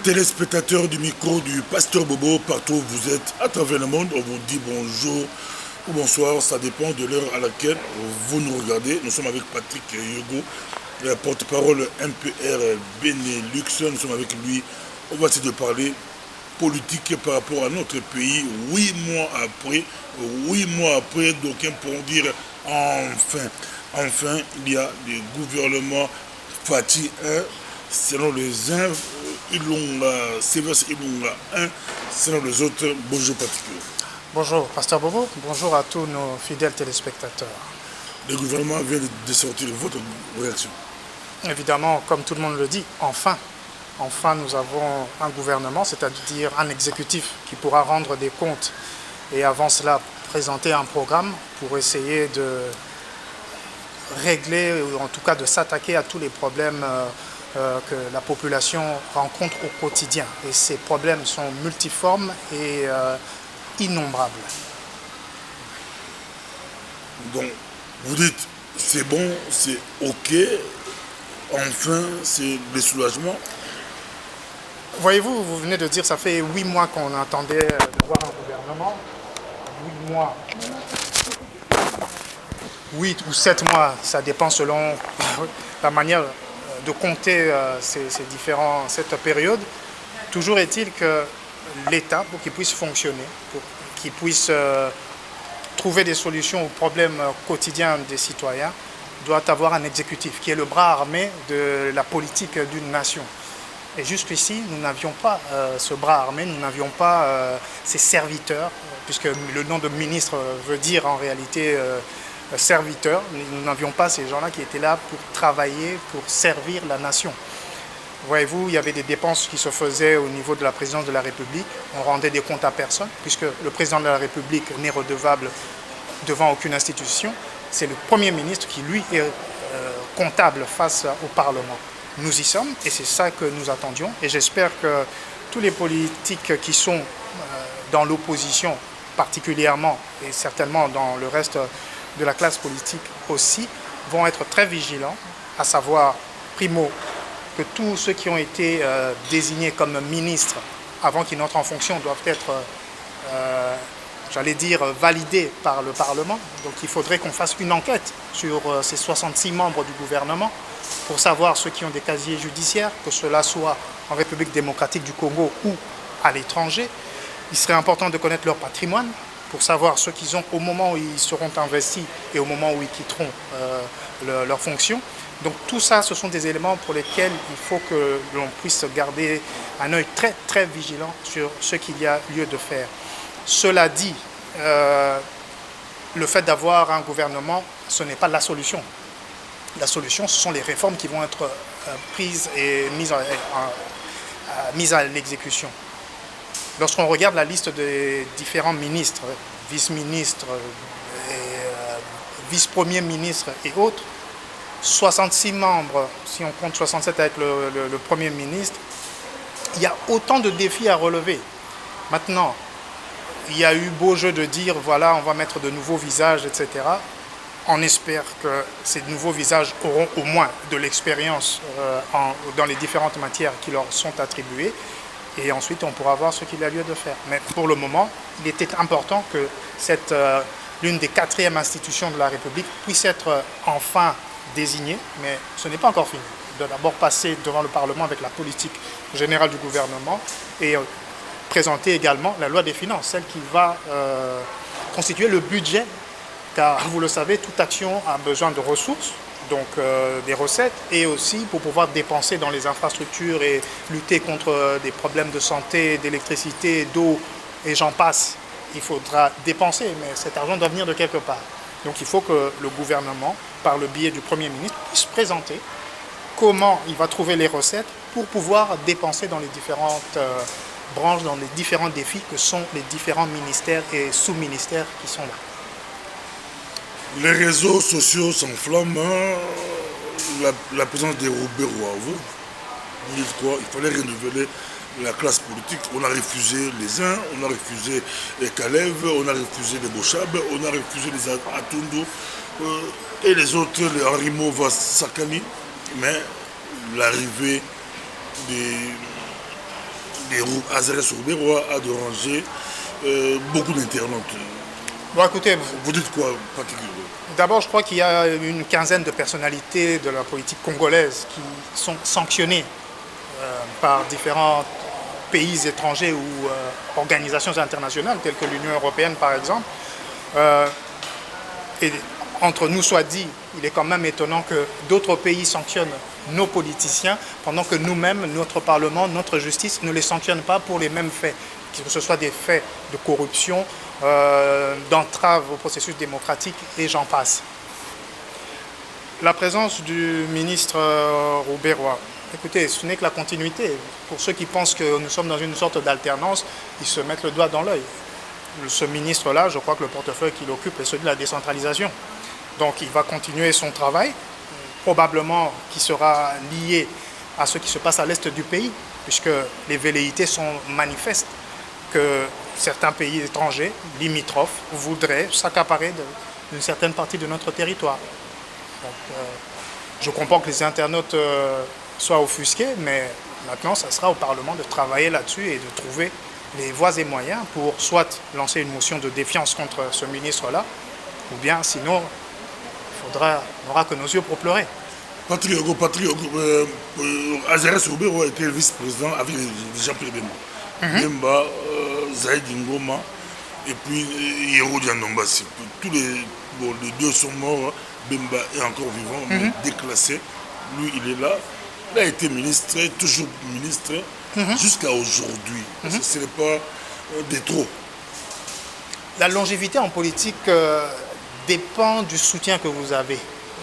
Téléspectateurs du micro du Pasteur Bobo, partout où vous êtes à travers le monde, on vous dit bonjour ou bonsoir, ça dépend de l'heure à laquelle vous nous regardez. Nous sommes avec Patrick Yogo, le porte-parole MPR Benelux. Nous sommes avec lui. On va essayer de parler politique par rapport à notre pays. 8 mois après, d'aucuns pourront dire enfin, il y a des gouvernements Fatih 1, selon les uns, Sévère Ilunga 1, selon les autres. Bonjour Patrick. Bonjour Pasteur Bobo, bonjour à tous nos fidèles téléspectateurs. Le gouvernement vient de sortir votre réaction. Évidemment, comme tout le monde le dit, enfin nous avons un gouvernement, c'est-à-dire un exécutif qui pourra rendre des comptes et avant cela présenter un programme pour essayer de régler, ou en tout cas de s'attaquer à tous les problèmes que la population rencontre au quotidien. Et ces problèmes sont multiformes et innombrables. Donc, vous dites, c'est bon, c'est OK, enfin, c'est le soulagement. Voyez-vous, vous venez de dire, ça fait 8 mois qu'on attendait de voir un gouvernement. 8 mois. 8 ou 7 mois, ça dépend selon la manière de compter cette période. Toujours est-il que l'État, pour qu'il puisse fonctionner, pour qu'il puisse trouver des solutions aux problèmes quotidiens des citoyens, doit avoir un exécutif qui est le bras armé de la politique d'une nation. Et jusqu'ici, nous n'avions pas ce bras armé, nous n'avions pas ces serviteurs, puisque le nom de ministre veut dire en réalité serviteurs. Nous n'avions pas ces gens-là qui étaient là pour travailler, pour servir la nation. Voyez-vous, il y avait des dépenses qui se faisaient au niveau de la présidence de la République. On rendait des comptes à personne, puisque le président de la République n'est redevable devant aucune institution. C'est le Premier ministre qui, lui, est comptable face au Parlement. Nous y sommes, et c'est ça que nous attendions. Et j'espère que tous les politiques qui sont dans l'opposition, particulièrement, et certainement dans le reste de la classe politique aussi, vont être très vigilants, à savoir, primo, que tous ceux qui ont été désignés comme ministres avant qu'ils n'entrent en fonction doivent être, validés par le Parlement. Donc il faudrait qu'on fasse une enquête sur ces 66 membres du gouvernement pour savoir ceux qui ont des casiers judiciaires, que cela soit en République démocratique du Congo ou à l'étranger. Il serait important de connaître leur patrimoine pour savoir ce qu'ils ont au moment où ils seront investis et au moment où ils quitteront leur fonction. Donc tout ça, ce sont des éléments pour lesquels il faut que l'on puisse garder un œil très très vigilant sur ce qu'il y a lieu de faire. Cela dit, le fait d'avoir un gouvernement, ce n'est pas la solution. La solution, ce sont les réformes qui vont être prises et mises à l'exécution. Lorsqu'on regarde la liste des différents ministres, vice-ministres, vice-premiers ministres et autres, 66 membres, si on compte 67 avec le Premier ministre, il y a autant de défis à relever. Maintenant, il y a eu beau jeu de dire, voilà, on va mettre de nouveaux visages, etc. On espère que ces nouveaux visages auront au moins de l'expérience dans les différentes matières qui leur sont attribuées. Et ensuite, on pourra voir ce qu'il y a lieu de faire. Mais pour le moment, il était important que l'une des 4e institutions de la République puisse être enfin désignée. Mais ce n'est pas encore fini. Il doit d'abord passer devant le Parlement avec la politique générale du gouvernement et présenter également la loi des finances, celle qui va constituer le budget. Car vous le savez, toute action a besoin de ressources, donc des recettes, et aussi pour pouvoir dépenser dans les infrastructures et lutter contre des problèmes de santé, d'électricité, d'eau, et j'en passe. Il faudra dépenser, mais cet argent doit venir de quelque part. Donc il faut que le gouvernement, par le biais du Premier ministre, puisse présenter comment il va trouver les recettes pour pouvoir dépenser dans les différentes branches, dans les différents défis que sont les différents ministères et sous-ministères qui sont là. Les réseaux sociaux s'enflamment, la présence des Robérois. Vous dites quoi? Il fallait renouveler la classe politique. On a refusé les uns, on a refusé les Kalev, on a refusé les Bochab, on a refusé les Atondo et les autres, les Henri Mova Sakani. Mais l'arrivée Azérès Roubaix a dérangé beaucoup d'internautes. Bon, écoutez, Vous dites quoi, Patrick Hugo? d'abord, je crois qu'il y a une quinzaine de personnalités de la politique congolaise qui sont sanctionnées par différents pays étrangers ou organisations internationales, telles que l'Union européenne, par exemple. Et entre nous soit dit, il est quand même étonnant que d'autres pays sanctionnent nos politiciens, pendant que nous-mêmes, notre Parlement, notre justice ne les sanctionne pas pour les mêmes faits, que ce soit des faits de corruption, d'entrave au processus démocratique, et j'en passe. La présence du ministre Roubaix-Roy, écoutez, ce n'est que la continuité. Pour ceux qui pensent que nous sommes dans une sorte d'alternance, ils se mettent le doigt dans l'œil. Ce ministre-là, je crois que le portefeuille qu'il occupe est celui de la décentralisation. Donc il va continuer son travail, probablement qui sera lié à ce qui se passe à l'est du pays, puisque les velléités sont manifestes que certains pays étrangers, limitrophes, voudraient s'accaparer d'une certaine partie de notre territoire. Donc, je comprends que les internautes soient offusqués, mais maintenant, ça sera au Parlement de travailler là-dessus et de trouver les voies et moyens pour soit lancer une motion de défiance contre ce ministre-là, ou bien sinon, on n'aura que nos yeux pour pleurer. Patrick Hugo, Azérès Roubaix a été vice-président avec Jean-Pierre Bemba. Bemba, Zaïd Ngoma et puis Yero Diandombassi. Tous les deux sont morts. Bemba est encore vivant, mais déclassé. Lui, il est là. Il a été ministre, toujours ministre, jusqu'à aujourd'hui. Ce n'est pas des trop. La longévité en politique dépend du soutien que vous avez.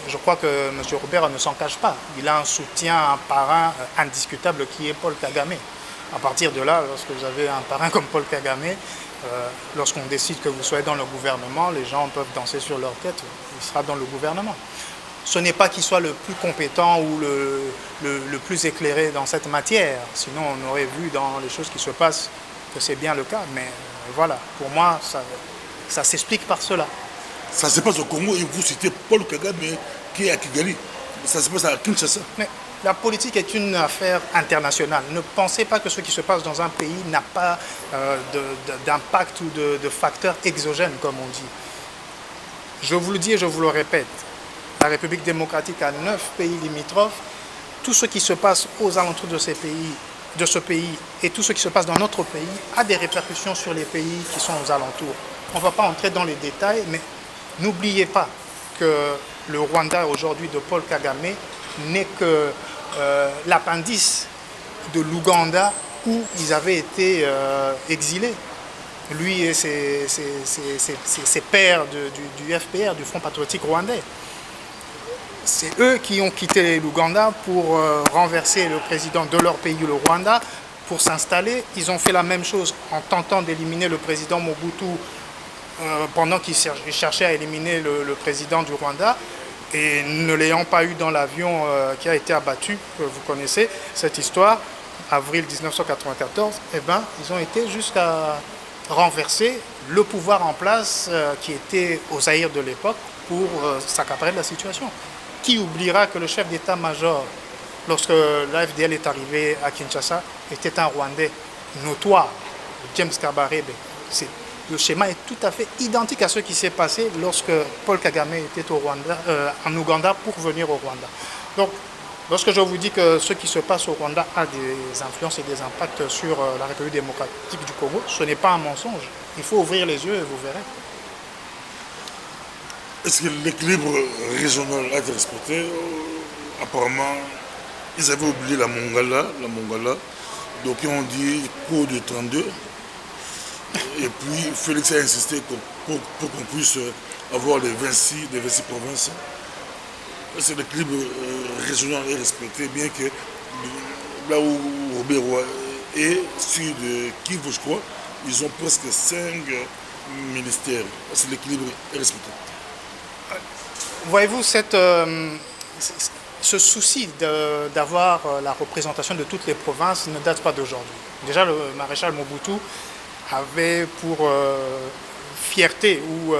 Je crois que M. Robert ne s'en cache pas. Il a un soutien, un parrain indiscutable qui est Paul Kagame. À partir de là, lorsque vous avez un parrain comme Paul Kagame, lorsqu'on décide que vous soyez dans le gouvernement, les gens peuvent danser sur leur tête, il sera dans le gouvernement. Ce n'est pas qu'il soit le plus compétent ou le plus éclairé dans cette matière, sinon on aurait vu dans les choses qui se passent que c'est bien le cas, mais voilà, pour moi, ça s'explique par cela. Ça se passe au Congo et vous citez Paul Kagame qui est à Kigali. Ça se passe à Kinshasa. Mais la politique est une affaire internationale. Ne pensez pas que ce qui se passe dans un pays n'a pas d'impact ou de facteurs exogènes, comme on dit. Je vous le dis et je vous le répète, la République démocratique a 9 pays limitrophes. Tout ce qui se passe aux alentours de ce pays et tout ce qui se passe dans notre pays a des répercussions sur les pays qui sont aux alentours. On ne va pas entrer dans les détails, mais n'oubliez pas que le Rwanda aujourd'hui de Paul Kagame n'est que l'appendice de l'Ouganda où ils avaient été exilés. Lui et ses pairs du FPR, du Front patriotique rwandais. C'est eux qui ont quitté l'Ouganda pour renverser le président de leur pays, le Rwanda, pour s'installer. Ils ont fait la même chose en tentant d'éliminer le président Mobutu pendant qu'ils cherchaient à éliminer le président du Rwanda. Et ne l'ayant pas eu dans l'avion qui a été abattu, que vous connaissez cette histoire, avril 1994, eh ben, ils ont été jusqu'à renverser le pouvoir en place qui était au Zaïre de l'époque pour s'accaparer de la situation. Qui oubliera que le chef d'état-major, lorsque l'AFDL est arrivé à Kinshasa, était un Rwandais notoire, James Kabarebe. Le schéma est tout à fait identique à ce qui s'est passé lorsque Paul Kagame était au Rwanda, en Ouganda pour venir au Rwanda. Donc, lorsque je vous dis que ce qui se passe au Rwanda a des influences et des impacts sur la République démocratique du Congo, ce n'est pas un mensonge. Il faut ouvrir les yeux et vous verrez. Est-ce que l'équilibre régional a été respecté? Apparemment, ils avaient oublié la Mongala. Donc ils ont dit cours de 32. Et puis Félix a insisté pour qu'on puisse avoir les 26 provinces. C'est l'équilibre régional est respecté, bien que là où Robert est, sur de Kivu, je crois, ils ont presque 5 ministères. C'est l'équilibre est respecté. Voyez-vous, ce souci d'avoir la représentation de toutes les provinces ne date pas d'aujourd'hui. Déjà, le maréchal Mobutu avait pour fierté ou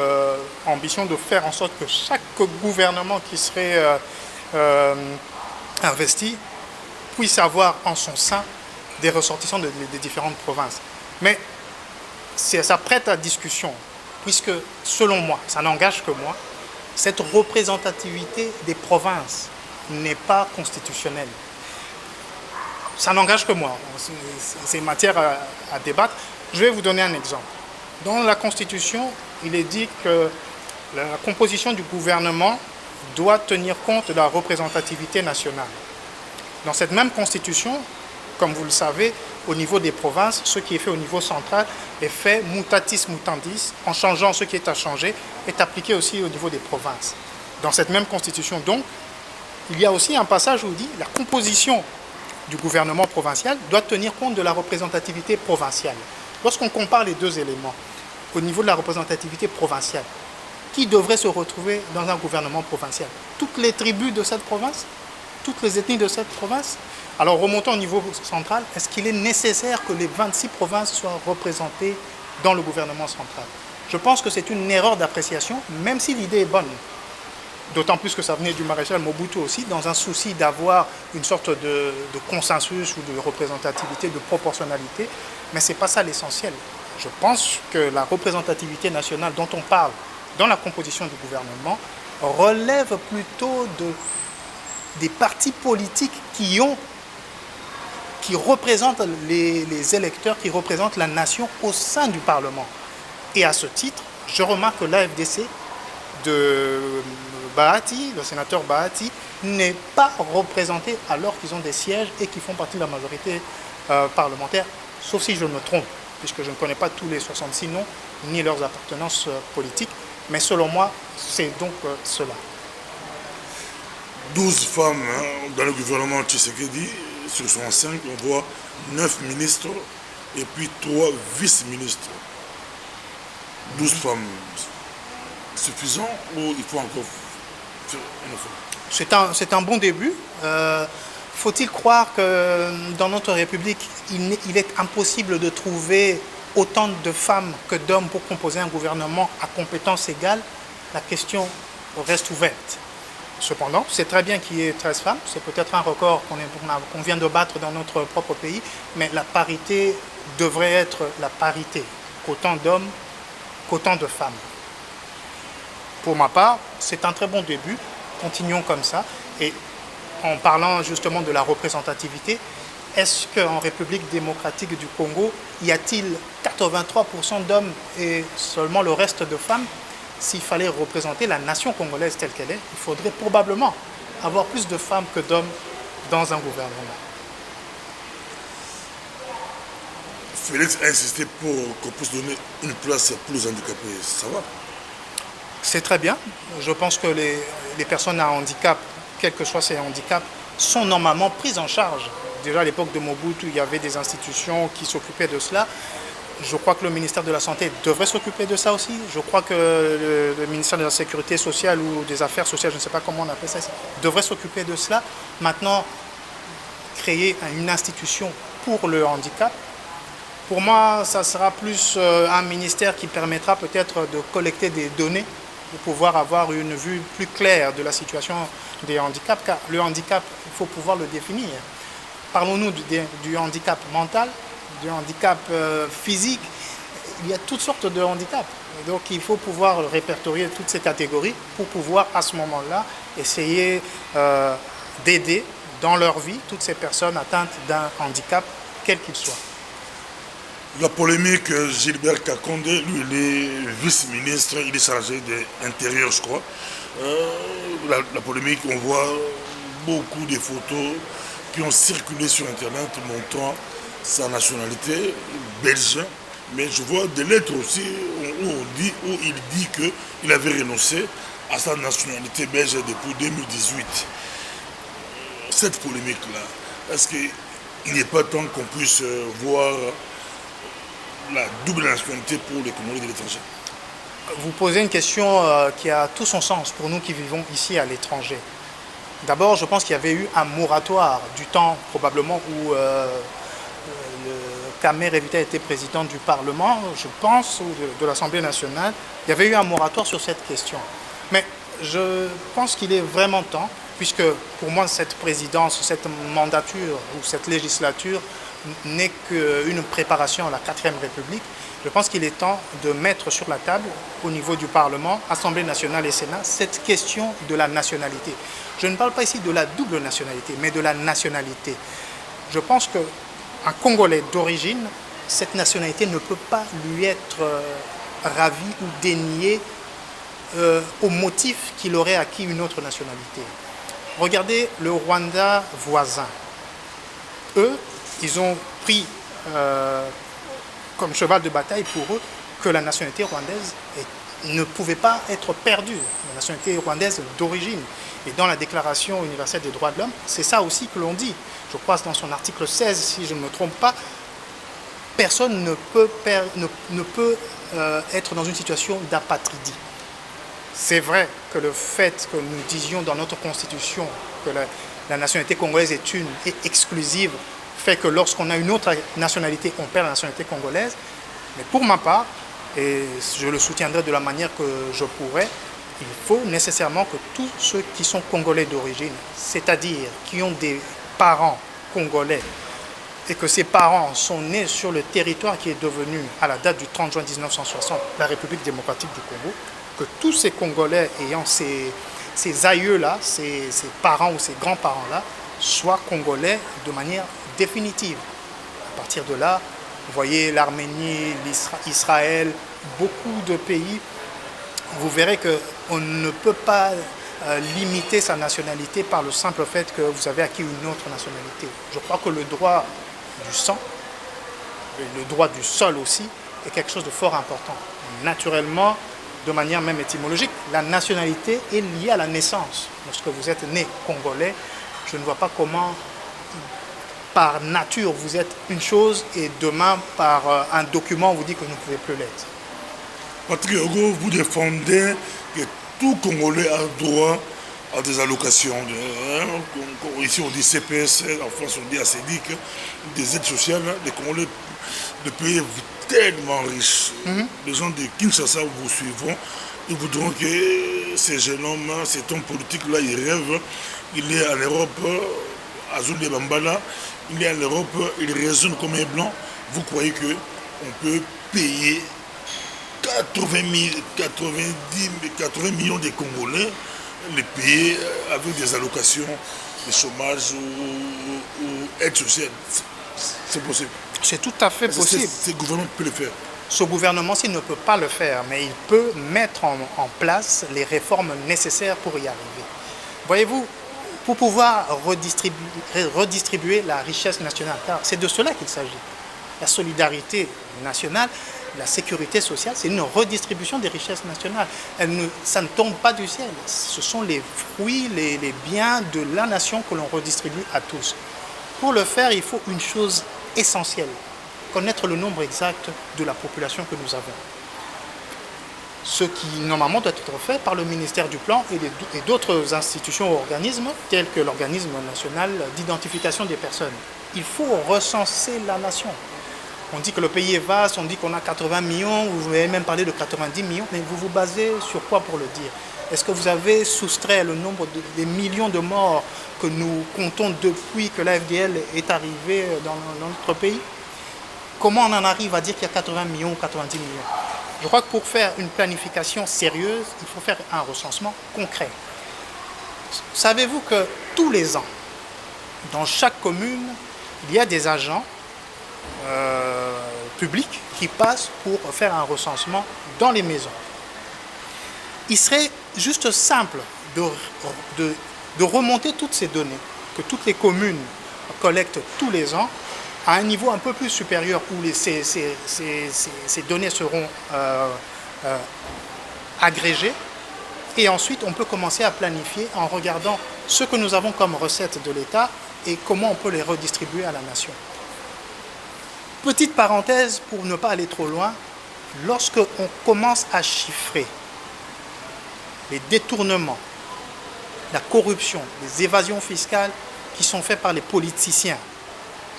ambition de faire en sorte que chaque gouvernement qui serait investi puisse avoir en son sein des ressortissants des différentes provinces. Mais ça prête à discussion, puisque, selon moi, ça n'engage que moi, cette représentativité des provinces n'est pas constitutionnelle. Ça n'engage que moi. C'est matière à débattre. Je vais vous donner un exemple. Dans la Constitution, il est dit que la composition du gouvernement doit tenir compte de la représentativité nationale. Dans cette même Constitution, comme vous le savez, au niveau des provinces, ce qui est fait au niveau central est fait mutatis mutandis, en changeant ce qui est à changer, est appliqué aussi au niveau des provinces. Dans cette même Constitution, donc, il y a aussi un passage où il dit que la composition du gouvernement provincial doit tenir compte de la représentativité provinciale. Lorsqu'on compare les deux éléments, au niveau de la représentativité provinciale, qui devrait se retrouver dans un gouvernement provincial? Toutes les tribus de cette province? Toutes les ethnies de cette province? Alors remontons au niveau central, est-ce qu'il est nécessaire que les 26 provinces soient représentées dans le gouvernement central? Je pense que c'est une erreur d'appréciation, même si l'idée est bonne. D'autant plus que ça venait du maréchal Mobutu aussi, dans un souci d'avoir une sorte de consensus ou de représentativité, de proportionnalité, mais ce n'est pas ça l'essentiel. Je pense que la représentativité nationale dont on parle dans la composition du gouvernement relève plutôt des partis politiques qui représentent les électeurs, qui représentent la nation au sein du Parlement. Et à ce titre, je remarque que l'AFDC de Bahati, le sénateur Bahati, n'est pas représenté alors qu'ils ont des sièges et qu'ils font partie de la majorité parlementaire, sauf si je me trompe, puisque je ne connais pas tous les 66 noms, ni leurs appartenances politiques, mais selon moi, c'est donc cela. 12 femmes dans le gouvernement Tshisekedi, sur 65, on voit 9 ministres et puis 3 vice-ministres. 12 femmes, suffisant ou il faut encore faire un effort? C'est un bon début. Faut-il croire que dans notre République, il est impossible de trouver autant de femmes que d'hommes pour composer un gouvernement à compétences égales? La question reste ouverte. Cependant, c'est très bien qu'il y ait 13 femmes, c'est peut-être un record qu'on vient de battre dans notre propre pays, mais la parité devrait être la parité, qu'autant d'hommes qu'autant de femmes. Pour ma part, c'est un très bon début, continuons comme ça, et en parlant justement de la représentativité, est-ce qu'en République démocratique du Congo, y a-t-il 83% d'hommes et seulement le reste de femmes? S'il fallait représenter la nation congolaise telle qu'elle est, il faudrait probablement avoir plus de femmes que d'hommes dans un gouvernement. Félix a insisté pour qu'on puisse donner une place pour les handicapés. Ça va? C'est très bien. Je pense que les personnes à handicap, quels que soient ces handicaps, sont normalement prises en charge. Déjà à l'époque de Mobutu, il y avait des institutions qui s'occupaient de cela. Je crois que le ministère de la Santé devrait s'occuper de ça aussi. Je crois que le ministère de la Sécurité sociale ou des Affaires sociales, je ne sais pas comment on appelle ça, devrait s'occuper de cela. Maintenant, créer une institution pour le handicap, pour moi, ça sera plus un ministère qui permettra peut-être de collecter des données pour pouvoir avoir une vue plus claire de la situation des handicaps, car le handicap, il faut pouvoir le définir. Parlons-nous du handicap mental, du handicap physique, il y a toutes sortes de handicaps. Donc il faut pouvoir répertorier toutes ces catégories pour pouvoir à ce moment-là essayer d'aider dans leur vie toutes ces personnes atteintes d'un handicap, quel qu'il soit. La polémique, Gilbert Kakonde, lui, il est vice-ministre, il est chargé de l'intérieur, je crois. La polémique, on voit beaucoup de photos qui ont circulé sur Internet montrant sa nationalité belge, mais je vois des lettres aussi où il dit qu'il avait renoncé à sa nationalité belge depuis 2018. Cette polémique-là, est-ce qu'il n'est pas temps qu'on puisse voir la double nationalité pour les Congolais de l'étranger? Vous posez une question qui a tout son sens pour nous qui vivons ici à l'étranger. D'abord, je pense qu'il y avait eu un moratoire du temps probablement où Kamer Revita était président du Parlement, je pense, ou de l'Assemblée nationale. Il y avait eu un moratoire sur cette question. Mais je pense qu'il est vraiment temps puisque pour moi cette présidence, cette mandature ou cette législature n'est qu'une préparation à la 4e République. Je pense qu'il est temps de mettre sur la table, au niveau du Parlement, Assemblée nationale et Sénat, cette question de la nationalité. Je ne parle pas ici de la double nationalité, mais de la nationalité. Je pense qu'un Congolais d'origine, cette nationalité ne peut pas lui être ravie ou déniée au motif qu'il aurait acquis une autre nationalité. Regardez le Rwanda voisin. Eux, ils ont pris comme cheval de bataille pour eux que la nationalité rwandaise ne pouvait pas être perdue, la nationalité rwandaise d'origine. Et dans la Déclaration universelle des droits de l'homme, c'est ça aussi que l'on dit. Je crois que dans son article 16, si je ne me trompe pas, personne ne peut être dans une situation d'apatridie. C'est vrai que le fait que nous disions dans notre constitution que la nationalité congolaise est une et exclusive fait que lorsqu'on a une autre nationalité, on perd la nationalité congolaise. Mais pour ma part, et je le soutiendrai de la manière que je pourrais, il faut nécessairement que tous ceux qui sont congolais d'origine, c'est-à-dire qui ont des parents congolais, et que ces parents sont nés sur le territoire qui est devenu, à la date du 30 juin 1960, la République démocratique du Congo, que tous ces Congolais ayant ces aïeux-là, ces parents ou ces grands-parents-là, soient congolais de manière définitive. À partir de là, vous voyez l'Arménie, Israël, beaucoup de pays, vous verrez qu'on ne peut pas limiter sa nationalité par le simple fait que vous avez acquis une autre nationalité. Je crois que le droit du sang, et le droit du sol aussi, est quelque chose de fort important. Naturellement, de manière même étymologique, la nationalité est liée à la naissance. Lorsque vous êtes né congolais, je ne vois pas comment, par nature, vous êtes une chose et demain, par un document, on vous dit que vous ne pouvez plus l'être. Patrick Hugo, vous défendez que tout Congolais a droit à des allocations. Ici, on dit CPS, en France, on dit ACDIC, des aides sociales. Les Congolais de pays tellement riches. Les gens de Kinshasa vous suivront. Ils voudront que ces jeunes hommes, cet homme politique-là, il rêve. Il est en Europe, à Zoulia Bambala. Il est en Europe, il raisonne comme un blanc. Vous croyez qu'on peut payer 80 millions de Congolais, les payer avec des allocations de chômage ou aide sociale? C'est possible. C'est tout à fait possible. Ce gouvernement peut le faire. Ce gouvernement-ci ne peut pas le faire, mais il peut mettre en place les réformes nécessaires pour y arriver. Voyez-vous, pour pouvoir redistribuer la richesse nationale, car c'est de cela qu'il s'agit. La solidarité nationale, la sécurité sociale, c'est une redistribution des richesses nationales. Ça ne tombe pas du ciel. Ce sont les fruits, les biens de la nation que l'on redistribue à tous. Pour le faire, il faut une chose essentielle, connaître le nombre exact de la population que nous avons. Ce qui, normalement, doit être fait par le ministère du Plan et d'autres institutions ou organismes, tels que l'organisme national d'identification des personnes. Il faut recenser la nation. On dit que le pays est vaste, on dit qu'on a 80 millions, vous avez même parlé de 90 millions, mais vous vous basez sur quoi pour le dire? Est-ce que vous avez soustrait le nombre des millions de morts que nous comptons depuis que l'AFDL est arrivé dans notre pays? Comment on en arrive à dire qu'il y a 80 millions ou 90 millions? Je crois que pour faire une planification sérieuse, il faut faire un recensement concret. Savez-vous que tous les ans, dans chaque commune, il y a des agents publics qui passent pour faire un recensement dans les maisons? Il serait juste simple de remonter toutes ces données que toutes les communes collectent tous les ans à un niveau un peu plus supérieur où ces données seront agrégées, et ensuite on peut commencer à planifier en regardant ce que nous avons comme recettes de l'État et comment on peut les redistribuer à la nation. Petite parenthèse pour ne pas aller trop loin, lorsque on commence à chiffrer les détournements, la corruption, les évasions fiscales qui sont faites par les politiciens,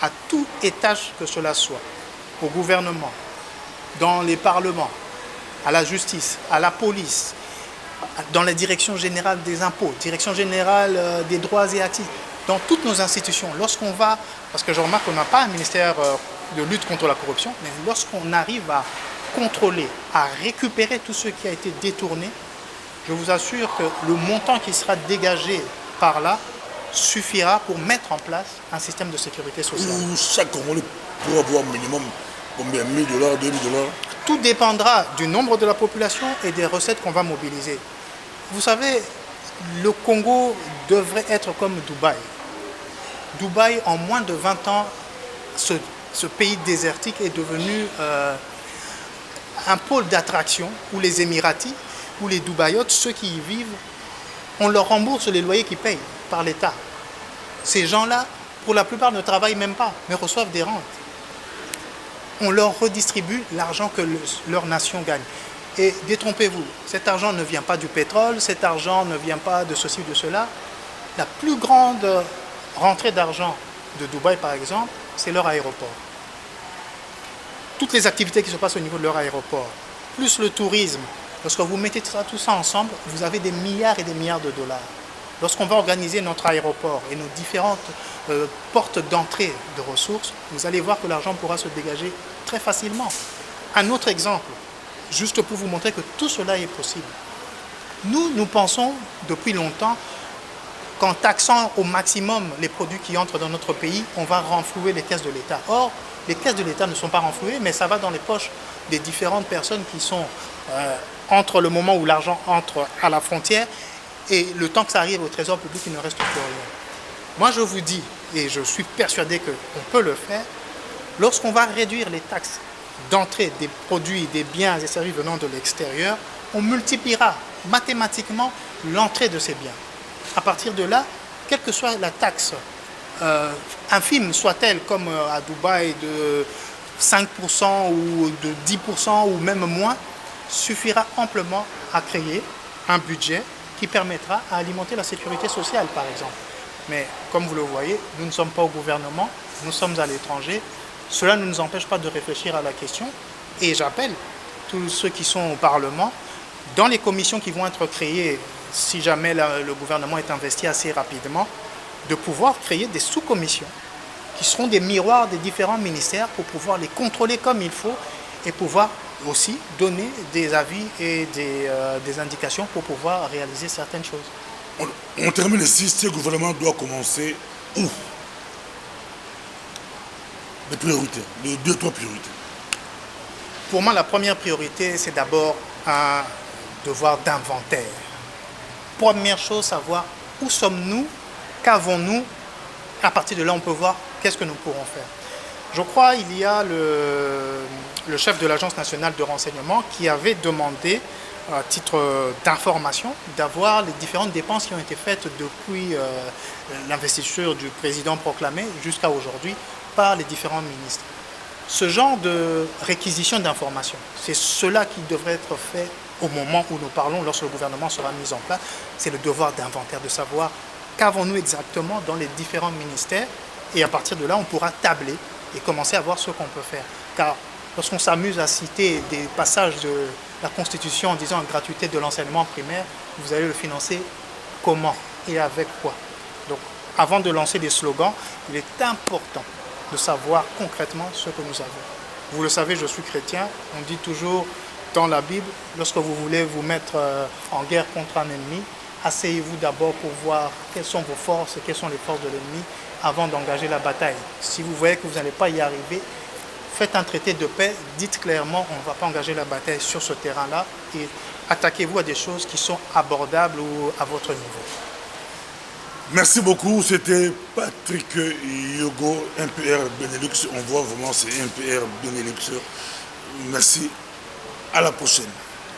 à tout étage que cela soit, au gouvernement, dans les parlements, à la justice, à la police, dans la direction générale des impôts, direction générale des droits et acquis, dans toutes nos institutions. Lorsqu'on va, parce que je remarque qu'on n'a pas un ministère de lutte contre la corruption, mais lorsqu'on arrive à contrôler, à récupérer tout ce qui a été détourné, je vous assure que le montant qui sera dégagé par là suffira pour mettre en place un système de sécurité sociale. Où chaque Congolais pourra avoir minimum combien, 1 000 $, 2 000 $? Tout dépendra du nombre de la population et des recettes qu'on va mobiliser. Vous savez, le Congo devrait être comme Dubaï. Dubaï, en moins de 20 ans, ce pays désertique est devenu un pôle d'attraction où les Émiratis, où les Dubaïotes, ceux qui y vivent, on leur rembourse les loyers qu'ils payent par l'État. Ces gens-là, pour la plupart, ne travaillent même pas, mais reçoivent des rentes. On leur redistribue l'argent que leur nation gagne. Et détrompez-vous, cet argent ne vient pas du pétrole, cet argent ne vient pas de ceci ou de cela. La plus grande rentrée d'argent de Dubaï, par exemple, c'est leur aéroport. Toutes les activités qui se passent au niveau de leur aéroport, plus le tourisme, lorsque vous mettez tout ça ensemble, vous avez des milliards et des milliards de dollars. Lorsqu'on va organiser notre aéroport et nos différentes portes d'entrée de ressources, vous allez voir que l'argent pourra se dégager très facilement. Un autre exemple, juste pour vous montrer que tout cela est possible. Nous pensons depuis longtemps qu'en taxant au maximum les produits qui entrent dans notre pays, on va renflouer les caisses de l'État. Or, les caisses de l'État ne sont pas renflouées, mais ça va dans les poches des différentes personnes qui sont entre le moment où l'argent entre à la frontière et le temps que ça arrive au trésor public, il ne reste plus rien. Moi, je vous dis, et je suis persuadé qu'on peut le faire, lorsqu'on va réduire les taxes d'entrée des produits, des biens et services venant de l'extérieur, on multipliera mathématiquement l'entrée de ces biens. À partir de là, quelle que soit la taxe, infime soit-elle, comme à Dubaï, de 5% ou de 10% ou même moins, suffira amplement à créer un budget qui permettra à alimenter la sécurité sociale, par exemple. Mais comme vous le voyez, nous ne sommes pas au gouvernement, nous sommes à l'étranger. Cela ne nous empêche pas de réfléchir à la question. Et j'appelle tous ceux qui sont au Parlement, dans les commissions qui vont être créées, si jamais le gouvernement est investi assez rapidement, de pouvoir créer des sous-commissions qui seront des miroirs des différents ministères pour pouvoir les contrôler comme il faut et pouvoir aussi donner des avis et des indications pour pouvoir réaliser certaines choses. On termine ici. Ce gouvernement doit commencer où? Les priorités, les 2-3 priorités. Pour moi, la première priorité, c'est d'abord un devoir d'inventaire. Première chose, savoir où sommes-nous, qu'avons-nous. À partir de là, on peut voir qu'est-ce que nous pourrons faire. Je crois qu'il y a le chef de l'Agence nationale de renseignement qui avait demandé, à titre d'information, d'avoir les différentes dépenses qui ont été faites depuis l'investiture du président proclamé jusqu'à aujourd'hui par les différents ministres. Ce genre de réquisition d'informations, c'est cela qui devrait être fait au moment où nous parlons, lorsque le gouvernement sera mis en place. C'est le devoir d'inventaire, de savoir qu'avons-nous exactement dans les différents ministères, et à partir de là, on pourra tabler et commencer à voir ce qu'on peut faire. Car lorsqu'on s'amuse à citer des passages de la Constitution en disant gratuité de l'enseignement primaire, vous allez le financer comment et avec quoi? Donc, avant de lancer des slogans, il est important de savoir concrètement ce que nous avons. Vous le savez, je suis chrétien, on dit toujours dans la Bible, lorsque vous voulez vous mettre en guerre contre un ennemi, asseyez-vous d'abord pour voir quelles sont vos forces et quelles sont les forces de l'ennemi avant d'engager la bataille. Si vous voyez que vous n'allez pas y arriver, faites un traité de paix, dites clairement on ne va pas engager la bataille sur ce terrain-là et attaquez-vous à des choses qui sont abordables ou à votre niveau. Merci beaucoup, c'était Patrick Yogo, MPR Benelux. On voit vraiment c'est MPR Benelux. Merci, à la prochaine.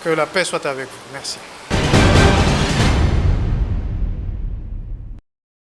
Que la paix soit avec vous. Merci.